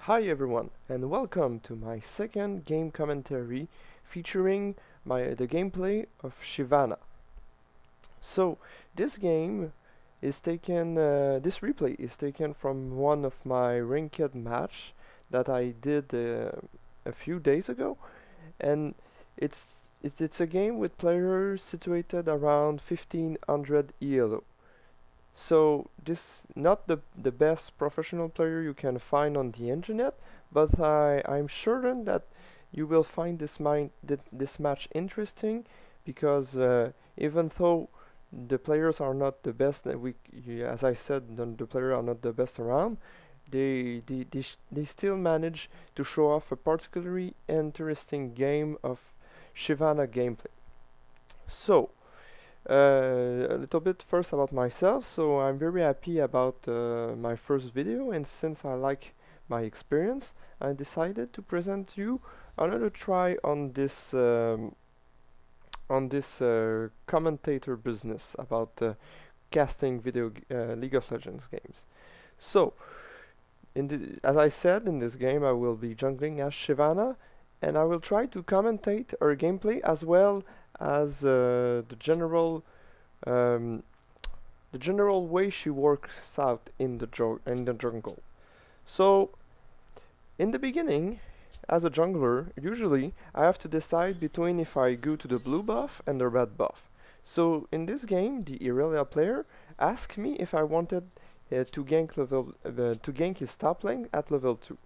Hi everyone, and welcome to my second game commentary featuring the gameplay of Shyvana. So this game is this replay is taken from one of my ranked match that I did a few days ago, and it's a game with players situated around 1500 ELO. So this not the best professional player you can find on the internet, but I'm certain that you will find this match interesting because even though the players are not the best that as I said, the players are not the best around, they still manage to show off a particularly interesting game of Shyvana gameplay. So a little bit first about myself. So I'm very happy about my first video, and since I like my experience, I decided to present you another try on this commentator business about casting League of Legends games. So as I said, in this game I will be jungling as Shyvana, and I will try to commentate her gameplay as well as um, the general way she works out in the jungle. So in the beginning, as a jungler, usually I have to decide between if I go to the blue buff and the red buff. So in this game, the Irelia player asked me if I wanted to gank his top lane at level 2.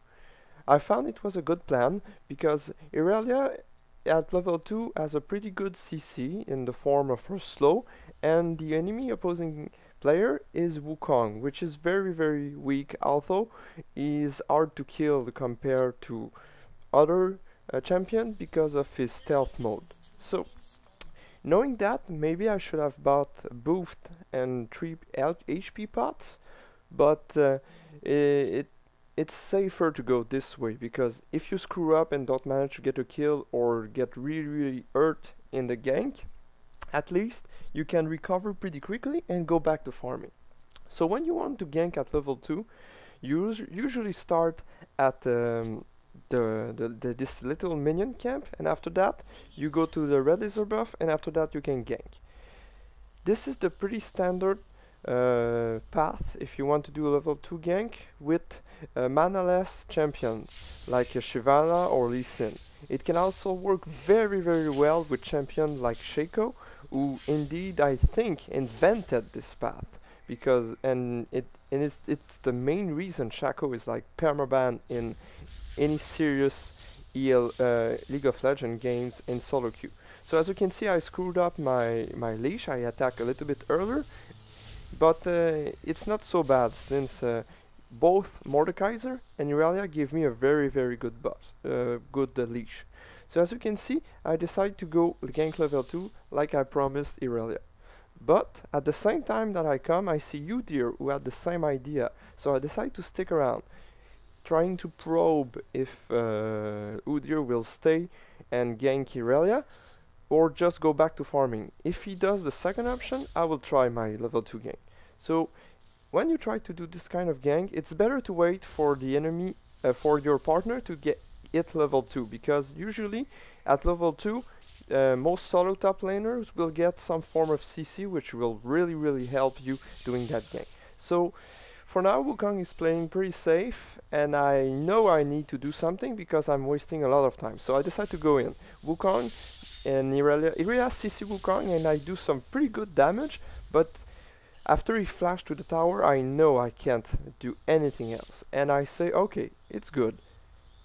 I found it was a good plan because Irelia at level 2 has a pretty good CC in the form of her slow, and the enemy opposing player is Wukong, which is very weak, although he is hard to kill compared to other champion because of his stealth mode. So knowing that, maybe I should have bought boost and 3 HP pots, but it's safer to go this way, because if you screw up and don't manage to get a kill or get really hurt in the gank, at least you can recover pretty quickly and go back to farming. So when you want to gank at level 2, you usually start at this little minion camp, and after that you go to the red laser buff, and after that you can gank. This is the pretty standard path if you want to do a level 2 gank with mana-less champion like a Shyvana or Lee Sin. It can also work very well with champion like Shaco, who indeed I think invented this path, because it's the main reason Shaco is like permaban in any serious League of Legends games in solo queue. So as you can see, I screwed up my leash. I attack a little bit earlier, but it's not so bad, since both Mordekaiser and Irelia give me a very good leash. So as you can see, I decide to go gank level 2 like I promised Irelia. But at the same time that I come, I see Udyr who had the same idea, so I decide to stick around, trying to probe if Udyr will stay and gank Irelia or just go back to farming. If he does the second option, I will try my level 2 gank. So when you try to do this kind of gank, it's better to wait for the enemy, for your partner to get it level 2, because usually at level 2 most solo top laners will get some form of CC, which will really help you doing that gank. So for now, Wukong is playing pretty safe, and I know I need to do something because I'm wasting a lot of time. So I decide to go in. Wukong and Irelia CC Wukong, and I do some pretty good damage, but after he flashed to the tower, I know I can't do anything else. And I say, okay, it's good.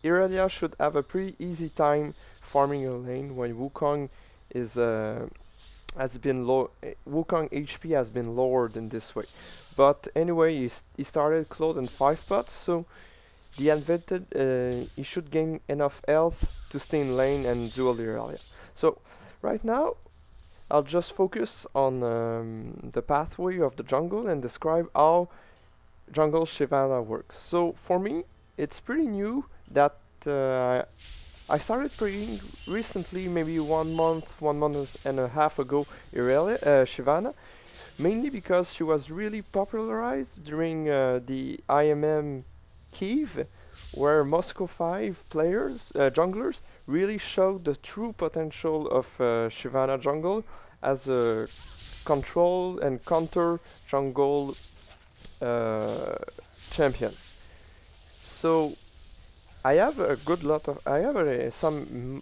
Irelia should have a pretty easy time farming a lane when Wukong is Wukong HP has been lowered in this way. But anyway, he started close in 5 pots, so the advantage, he should gain enough health to stay in lane and duel Irelia. So right now, I'll just focus on the pathway of the jungle and describe how jungle Shyvana works. So for me, it's pretty new that I started playing recently, maybe 1 month and a half ago, Shyvana, mainly because she was really popularized during the IMM Kiev, where Moscow 5 players, junglers, really showed the true potential of Shyvana jungle as a control and counter jungle uh, champion. So I have a good lot of I have some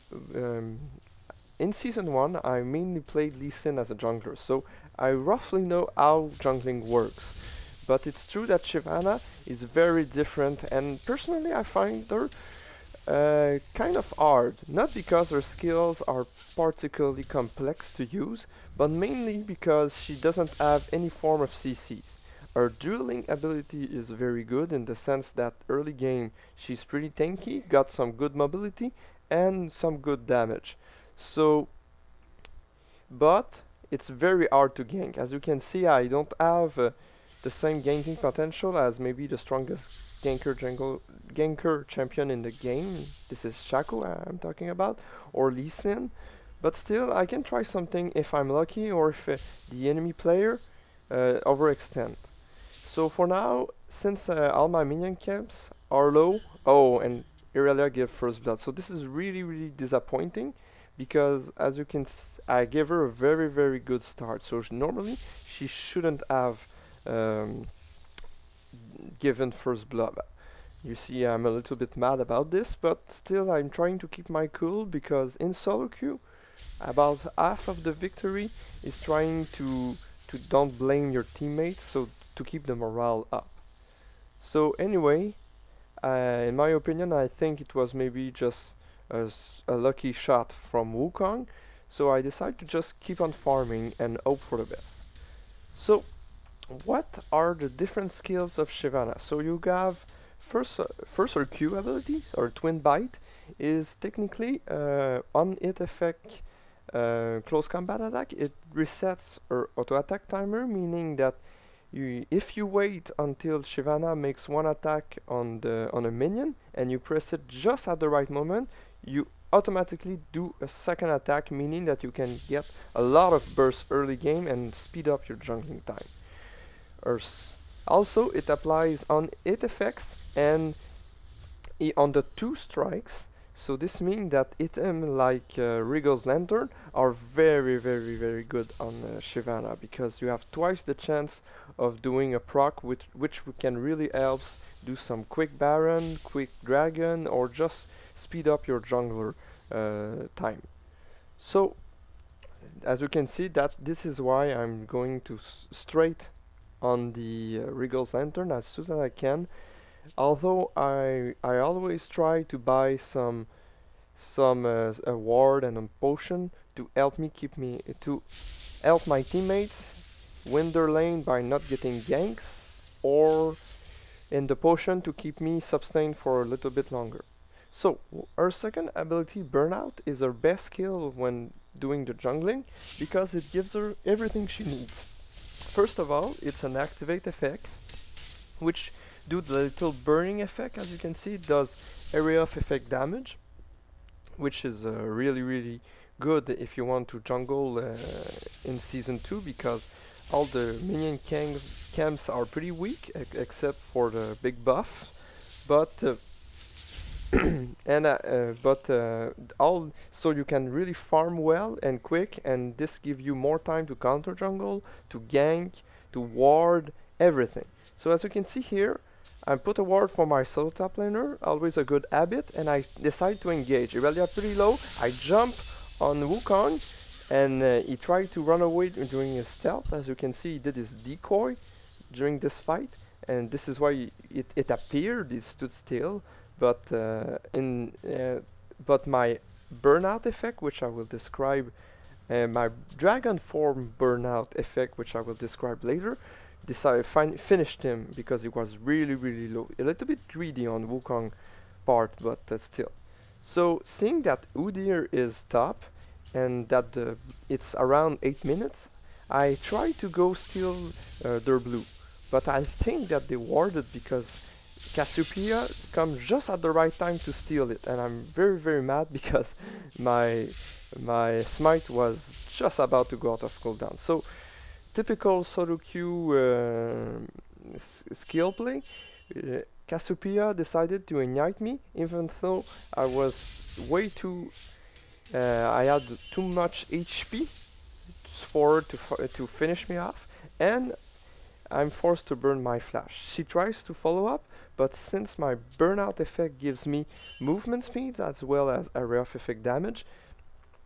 in season 1 I mainly played Lee Sin as a jungler, so I roughly know how jungling works. But it's true that Shyvana is very different, and personally I find her kind of hard. Not because her skills are particularly complex to use, but mainly because she doesn't have any form of CCs. Her dueling ability is very good in the sense that early game she's pretty tanky, got some good mobility and some good damage. So, but it's very hard to gank. As you can see, I don't have the same ganking potential as maybe the strongest ganker champion in the game. This is Shaco I'm talking about, or Lee Sin. But still, I can try something if I'm lucky, or if the enemy player overextend. So for now, since all my minion camps are low, oh, and Irelia give first blood. So this is really disappointing, because as you can I gave her a very good start. So normally she shouldn't have given first blood. You see, I'm a little bit mad about this, but still I'm trying to keep my cool, because in solo queue about half of the victory is trying to don't blame your teammates, so to keep the morale up. So anyway, in my opinion, I think it was maybe just a lucky shot from Wukong, so I decided to just keep on farming and hope for the best. So what are the different skills of Shyvana? So you have first her Q ability, or Twin Bite, is technically on hit effect close combat attack. It resets her auto attack timer, meaning that if you wait until Shyvana makes one attack on a minion and you press it just at the right moment, you automatically do a second attack, meaning that you can get a lot of bursts early game and speed up your jungling time. Also, it applies on hit effects and on the 2 strikes. So this means that item like Regal's Lantern are very good on Shyvana, because you have twice the chance of doing a proc, which can really help do some quick Baron, quick Dragon, or just speed up your jungler time. So as you can see, that this is why I'm going to straight on the Regal's Lantern as soon as I can. Although I always try to buy some a ward and a potion to help help my teammates win their lane by not getting ganks, or in the potion to keep me sustained for a little bit longer. So her second ability, Burnout, is her best skill when doing the jungling, because it gives her everything she needs. First of all, it's an activate effect, which do the little burning effect. As you can see, it does area of effect damage, which is really good if you want to jungle in season 2, because all the minion camps are pretty weak except for the big buff, but so you can really farm well and quick, and this give you more time to counter jungle, to gank, to ward, everything. So as you can see here, I put a ward for my solo top laner, always a good habit, and I decide to engage. Irelia pretty low, I jump on Wukong, and he tried to run away during his stealth. As you can see, he did his decoy during this fight, and this is why it appeared, he stood still, but but my burnout effect, which I will describe, my dragon form burnout effect, which I will describe later, finished him, because he was really low. A little bit greedy on Wukong part, but still. So seeing that Udyr is top and that it's around 8 minutes, I try to go steal their blue, but I think that they warded, because Cassiopeia comes just at the right time to steal it, and I'm very mad because my smite was just about to go out of cooldown. So typical solo queue skill play. Cassiopeia decided to ignite me, even though I was way too. I had too much HP for her to finish me off, and I'm forced to burn my flash. She tries to follow up, but since my burnout effect gives me movement speed as well as area of effect damage,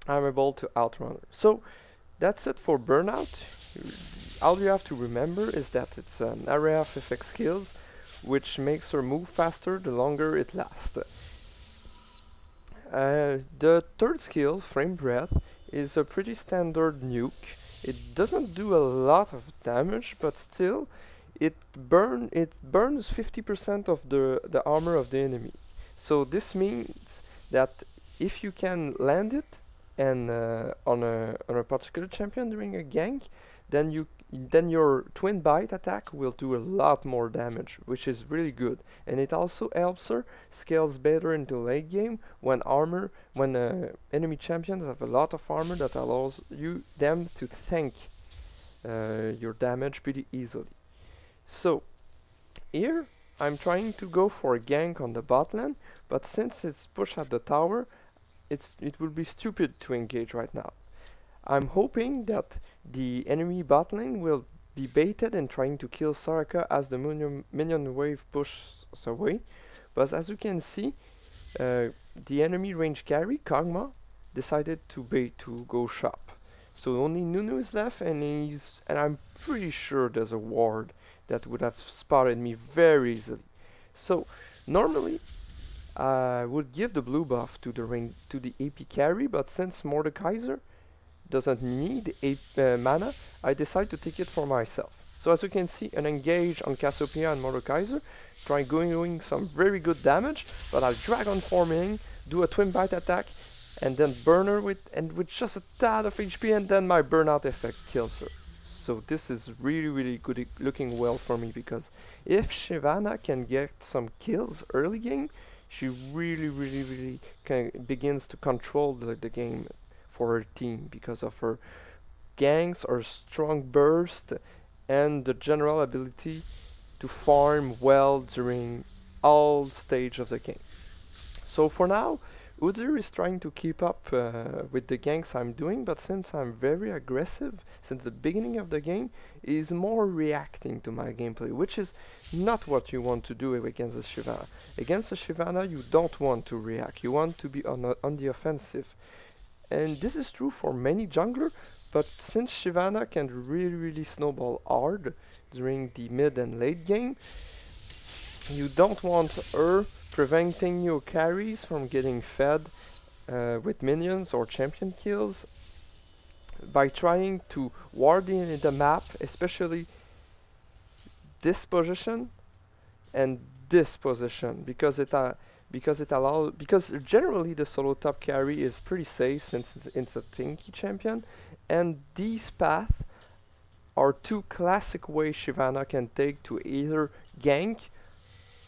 I'm able to outrun her. So that's it for burnout. All you have to remember is that it's an area of effect skills which makes her move faster the longer it lasts. The third skill, Frame Breath, is a pretty standard nuke. It doesn't do a lot of damage, but still, it burns 50% of the armor of the enemy. So this means that if you can land it and on a particular champion during a gank, then your twin bite attack will do a lot more damage, which is really good. And it also helps her scales better into late game when enemy champions have a lot of armor that allows them to tank your damage pretty easily. So here I'm trying to go for a gank on the bot lane, but since it's pushed at the tower, it will be stupid to engage right now. I'm hoping that the enemy bot lane will be baited and trying to kill Soraka as the minion wave pushes away. But as you can see, the enemy range carry, Kog'Maw, decided to go shop. So only Nunu is left, and I'm pretty sure there's a ward that would have spotted me very easily. So normally I would give the blue buff to the AP carry, but since Mordekaiser doesn't need mana, I decide to take it for myself. So as you can see, an engage on Cassiopeia and Mordekaiser, doing some very good damage, but I'll Dragon Form in, do a Twin Bite attack, and then burn her with just a tad of HP, and then my burnout effect kills her. So this is really good looking well for me, because if Shyvana can get some kills early game, she really begins to control the game for her team because of her ganks, her strong burst, and the general ability to farm well during all stage of the game. So for now, Udyr is trying to keep up with the ganks I'm doing, but since I'm very aggressive since the beginning of the game, is more reacting to my gameplay, which is not what you want to do against a Shyvana. Against a Shyvana, you don't want to react, you want to be on the offensive. And this is true for many jungler, but since Shyvana can really snowball hard during the mid and late game, you don't want her preventing your carries from getting fed with minions or champion kills by trying to ward in the map, especially this position and this position, because generally the solo top carry is pretty safe since it's a tanky champion, and these paths are two classic ways Shyvana can take to either gank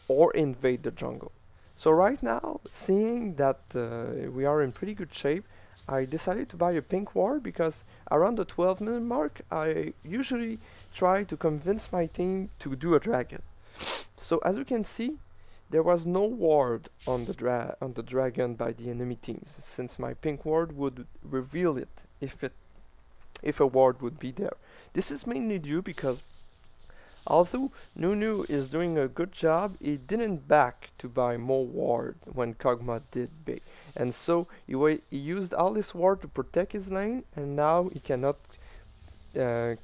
or invade the jungle. So right now, seeing that we are in pretty good shape, I decided to buy a pink ward, because around the 12-minute mark I usually try to convince my team to do a dragon. So as you can see, there was no ward on the dragon by the enemy teams, since my pink ward would reveal it if a ward would be there. This is mainly due because although Nunu is doing a good job, he didn't back to buy more ward when Kog'Maw did bait, and so he used all this ward to protect his lane, and now he cannot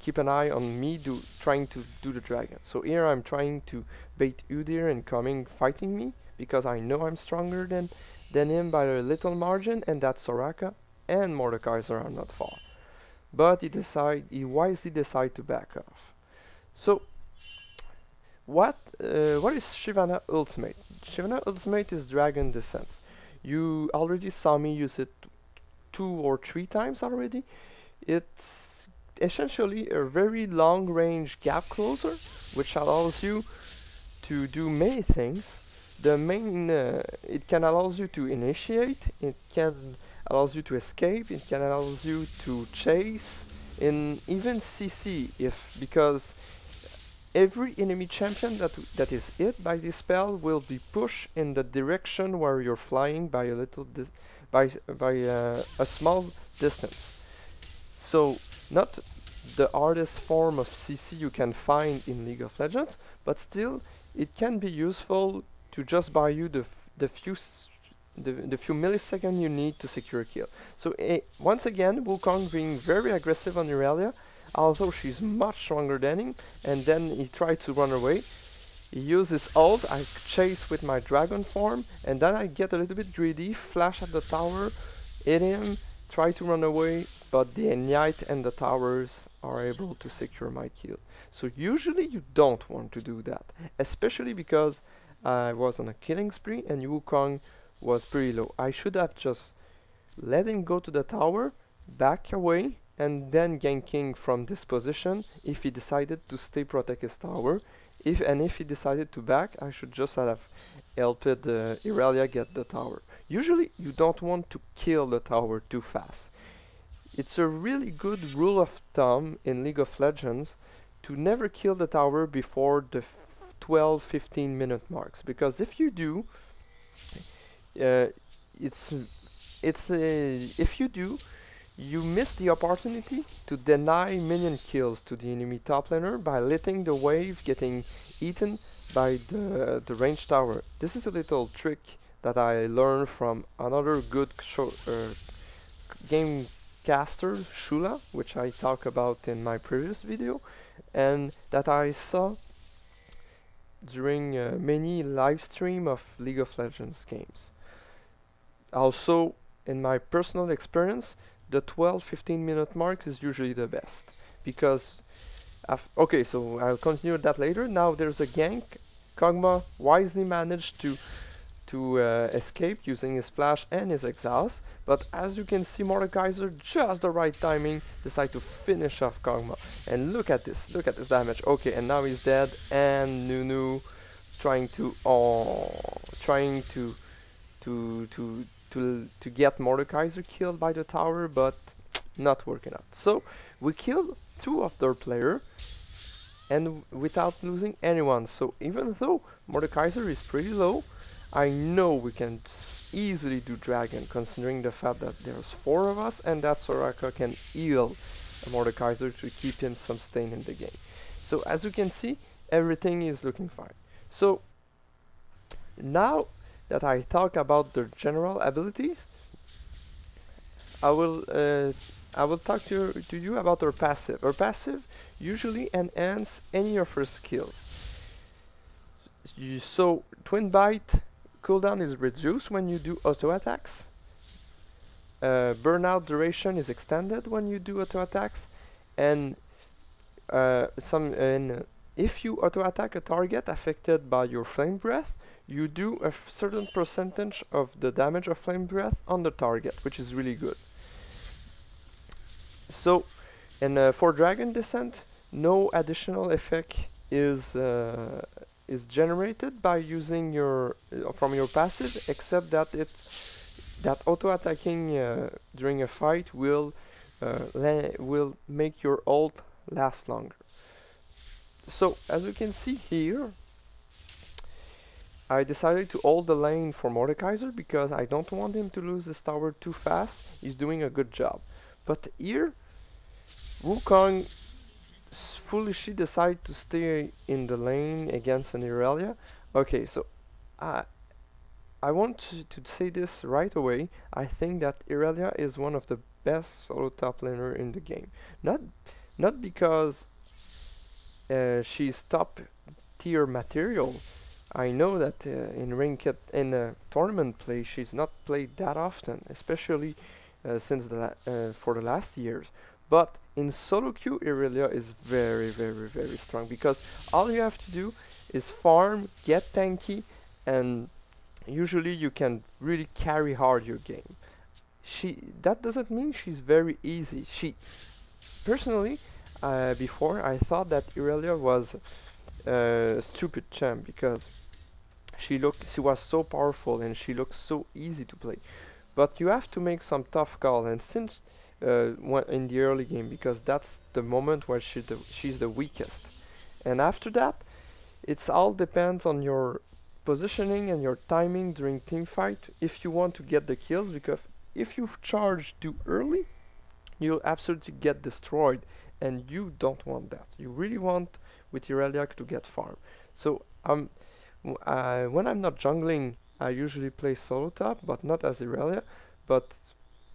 keep an eye on me trying to do the dragon. So here I'm trying to bait Udyr and fighting me, because I know I'm stronger than him by a little margin, and that Soraka and Mordekaiser are not far. But he wisely decided to back off. So what is Shyvana Ultimate? Shyvana Ultimate is Dragon Descent. You already saw me use it 2 or 3 times already. It's essentially a very long range gap closer, which allows you to do many things. It can allows you to initiate, it can allows you to escape, it can allows you to chase, and even CC, because every enemy champion that is hit by this spell will be pushed in the direction where you're flying by a little a small distance. So not the hardest form of CC you can find in League of Legends, but still it can be useful to just buy you the few milliseconds you need to secure a kill. So once again, Wukong being very aggressive on Irelia, although she's much stronger than him, and then he tried to run away. He uses ult, I chase with my dragon form, and then I get a little bit greedy, flash at the tower, hit him, try to run away, but the Ignite and the towers are able to secure my kill. So usually you don't want to do that, especially because I was on a killing spree and Wukong was pretty low. I should have just let him go to the tower, back away, and then ganking from this position if he decided to stay protect his tower. If he decided to back, I should just have helped Irelia get the tower. Usually you don't want to kill the tower too fast. It's a really good rule of thumb in League of Legends to never kill the tower before the 12-15 minute marks, because if you do, you miss the opportunity to deny minion kills to the enemy top laner by letting the wave getting eaten by the ranged tower. This is a little trick that I learned from another good game caster, Shula, which I talked about in my previous video, and that I saw during many live stream of League of Legends games. Also, in my personal experience, the 12-15 minute mark is usually the best, because okay, so I'll continue that later. Now there's a gank. Kog'Maw wisely managed to escape using his flash and his exhaust, but as you can see, Mordekaiser, just the right timing, decide to finish off Kog'Maw. And look at this damage. Okay, and now he's dead, and Nunu trying to get Mordekaiser killed by the tower, but not working out. So we killed 2 of their player and without losing anyone. So even though Mordekaiser is pretty low, I know we can easily do dragon, considering the fact that there's 4 of us and that Soraka can heal Mordekaiser to keep him some stain in the game. So as you can see, everything is looking fine. So now that I talk about their general abilities, I will talk to you about her passive. Her passive usually enhance any of her skills. So Twin Bite cooldown is reduced when you do auto attacks. Burnout duration is extended when you do auto attacks, and if you auto attack a target affected by your flame breath, you do a certain percentage of the damage of flame breath on the target, which is really good. So, and for Dragon Descent, no additional effect is generated by using your from your passive, except that auto attacking during a fight will make your ult last longer. So as you can see here, I decided to hold the lane for Mordekaiser because I don't want him to lose his tower too fast. He's doing a good job. But here, Wukong foolishly decided to stay in the lane against an Irelia. Okay, so I want to say this right away. I think that Irelia is one of the best solo top laner in the game. Not because she's top tier material. I know that in tournament play she's not played that often, especially since for the last years. But in solo queue, Irelia is very, very, very strong, because all you have to do is farm, get tanky, and usually you can really carry hard your game. That doesn't mean she's very easy. Personally, before I thought that Irelia was a stupid champ because she was so powerful and she looked so easy to play. But you have to make some tough call, and since in the early game, because that's the moment where she's the weakest, And after that, it's all depends on your positioning and your timing during team fight if you want to get the kills, because if you charge too early, you'll absolutely get destroyed, and you don't want that. You really want with Irelia to get farm. So when I'm not jungling, I usually play solo top, but not as Irelia. But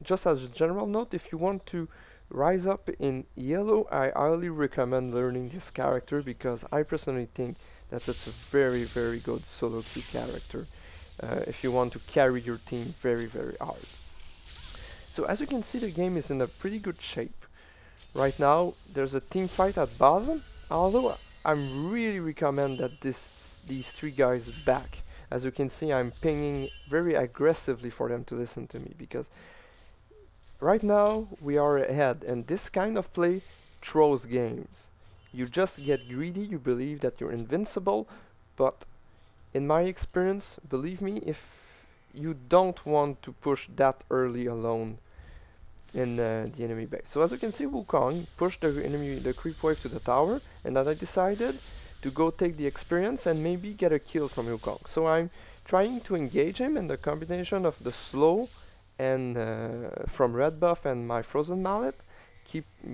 just as a general note, if you want to rise up in yellow, I highly recommend learning this character, because I personally think that it's a very, very good solo queue character if you want to carry your team very, very hard. So as you can see, the game is in a pretty good shape. Right now, there's a team fight at bottom, although I'm really recommend that these three guys back. As you can see, I'm pinging very aggressively for them to listen to me, because right now we are ahead, and this kind of play throws games. You just get greedy, you believe that you're invincible, but in my experience, believe me, if you don't want to push that early alone in the enemy base. So as you can see, Wukong pushed the creep wave to the tower, and then I decided to go take the experience and maybe get a kill from Wukong. So I'm trying to engage him, and the combination of the slow and from red buff and my frozen mallet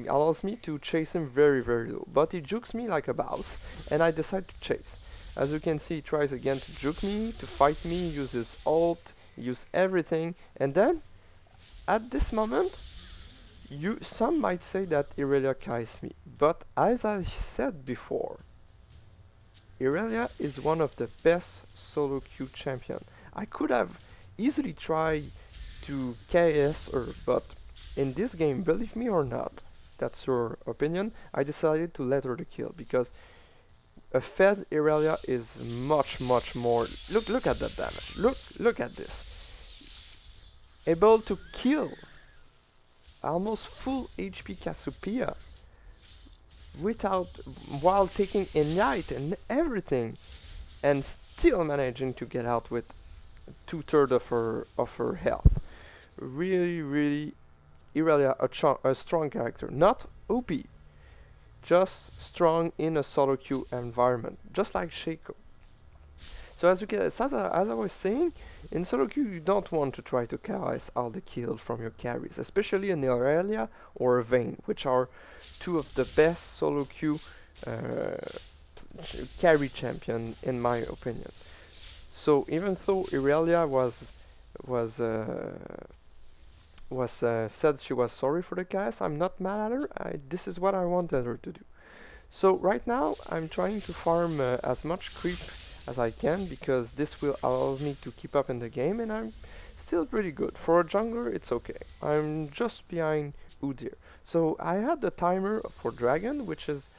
allows me to chase him very, very low. But he jukes me like a boss, and I decide to chase. As you can see, he tries again to juke me, to fight me, uses ult, use everything, and then at this moment, some might say that Irelia kites me, but as I said before, Irelia is one of the best solo queue champion. I could have easily tried to KS her, but in this game, believe me or not, that's your opinion, I decided to let her the kill, because a fed Irelia is much, much more. Look at that damage. Look at this. Able to kill almost full HP Cassiopeia while taking Ignite and everything, and still managing to get out with 2/3 of her health. Really, really, Irelia a strong character, not OP, just strong in a solo queue environment, just like Shaco. So as I was saying, in solo queue you don't want to try to KS all the kills from your carries, especially in Irelia or Vayne, which are two of the best solo queue carry champion in my opinion. So even though Irelia said she was sorry for the KS, I'm not mad at her. This is what I wanted her to do. So right now I'm trying to farm as much creep as I can, because this will allow me to keep up in the game, and I'm still pretty good. For a jungler, it's okay. I'm just behind Udyr. So I had the timer for Dragon, which is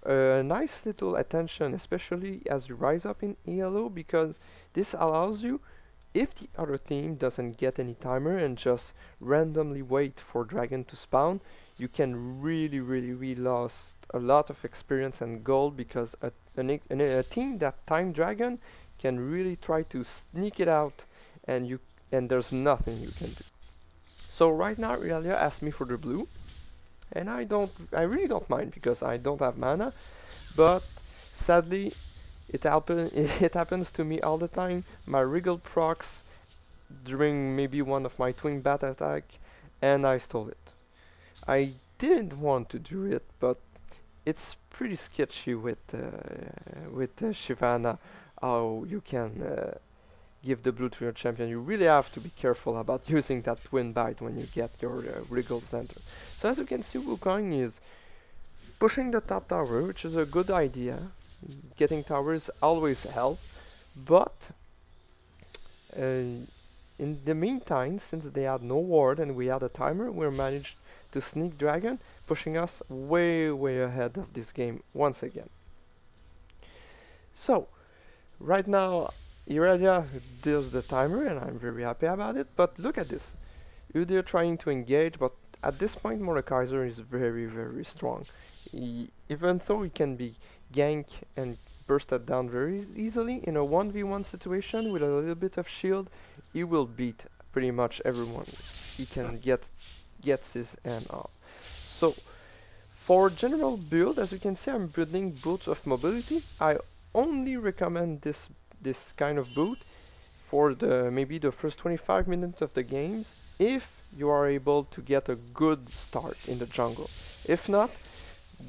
a nice little attention, especially as you rise up in ELO, because this allows you, if the other team doesn't get any timer and just randomly wait for Dragon to spawn, you can really lose a lot of experience and gold, because a team that time Dragon can really try to sneak it out, and there's nothing you can do. So right now Irelia asked me for the blue, and I really don't mind, because I don't have mana, but sadly it happens to me all the time. My Wriggle procs during maybe one of my twin bat attack, and I stole it. I didn't want to do it, but it's pretty sketchy with Shyvana, how you can give the blue to your champion. You really have to be careful about using that twin bite when you get your Wriggle center. So as you can see, Wukong is pushing the top tower, which is a good idea. Getting towers always help, but in the meantime, since they had no ward and we had a timer, we managed to sneak Dragon, pushing us way ahead of this game once again. So right now Irelia deals the timer, and I'm very happy about it. But look at this, Udyr trying to engage, but at this point Mordekaiser is very strong. Even though he can be gank and bursted down very easily, in a 1v1 situation with a little bit of shield, he will beat pretty much everyone he can gets his hand off. So For general build, as you can see, I'm building boots of mobility. I only recommend this kind of boot for the maybe the first 25 minutes of the games if you are able to get a good start in the jungle. If not,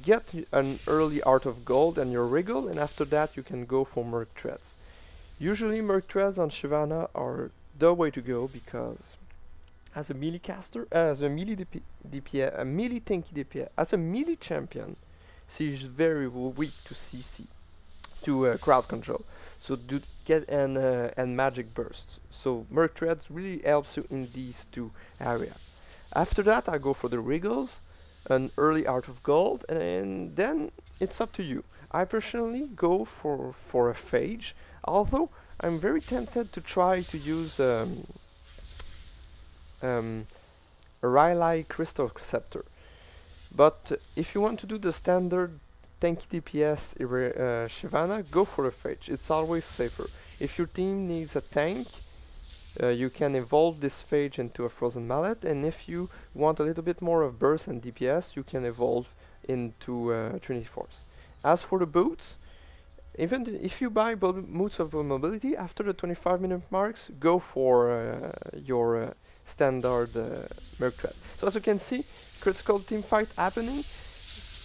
get an early Art of Gold and your wriggle, and after that you can go for Merc Treads. Usually Merc Treads on Shyvana are the way to go because as a melee caster, as a melee DPS, a melee tanky DPS, as a melee champion, she is very weak to CC, to crowd control. So do get and magic bursts. So Merc Treads really helps you in these two areas. After that, I go for the wriggles, an early Art of Gold, and then it's up to you. I personally go for a phage, although I'm very tempted to try to use a Rylai Crystal Scepter. But if you want to do the standard tanky DPS Shyvana, go for a phage. It's always safer. If your team needs a tank, you can evolve this phage into a frozen mallet, and if you want a little bit more of burst and DPS, you can evolve into Trinity Force. As for the boots, even if you buy boots of mobility, after the 25-minute marks, go for your standard Merc Tread. So as you can see, critical team fight happening.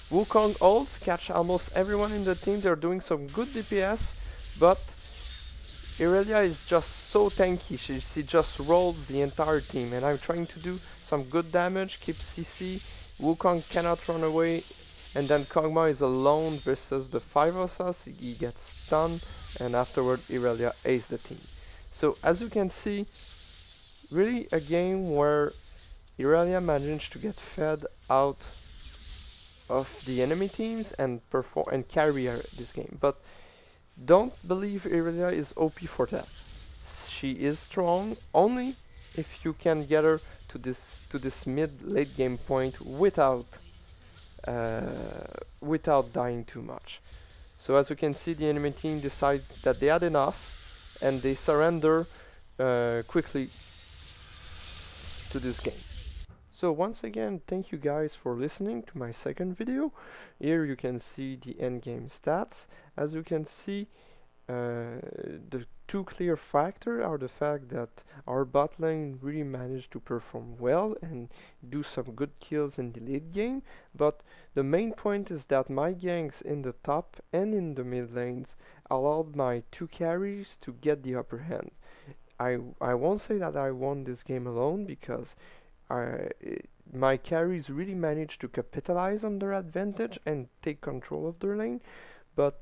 Wukong ults catch almost everyone in the team. They're doing some good DPS, but Irelia is just so tanky. She just rolls the entire team, and I'm trying to do some good damage, keep CC. Wukong cannot run away, and then Kog'Maw is alone versus the 5 of us. He gets stunned, and afterward Irelia aced the team. So as you can see, really a game where Irelia managed to get fed out of the enemy teams and perform and carry this game. But don't believe Irelia is OP for that. She is strong only if you can get her to this mid-late game point without dying too much. So as you can see, the enemy team decides that they had enough and they surrender quickly to this game. So once again, thank you guys for listening to my second video. Here you can see the endgame stats. As you can see, the two clear factors are the fact that our bot lane really managed to perform well and do some good kills in the late game, but the main point is that my ganks in the top and in the mid lanes allowed my two carries to get the upper hand. I won't say that I won this game alone, because my carries really managed to capitalize on their advantage and take control of their lane, but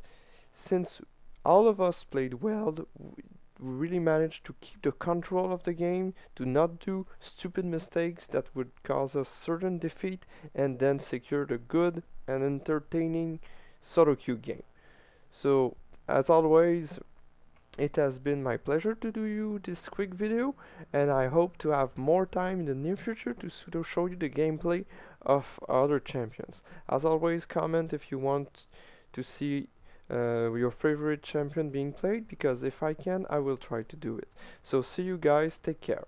since all of us played well, we really managed to keep the control of the game, to not do stupid mistakes that would cause us certain defeat, and then secure the good and entertaining solo queue game. So as always, it has been my pleasure to do you this quick video, and I hope to have more time in the near future to show you the gameplay of other champions. As always, comment if you want to see your favorite champion being played, because if I can, I will try to do it. So see you guys, take care.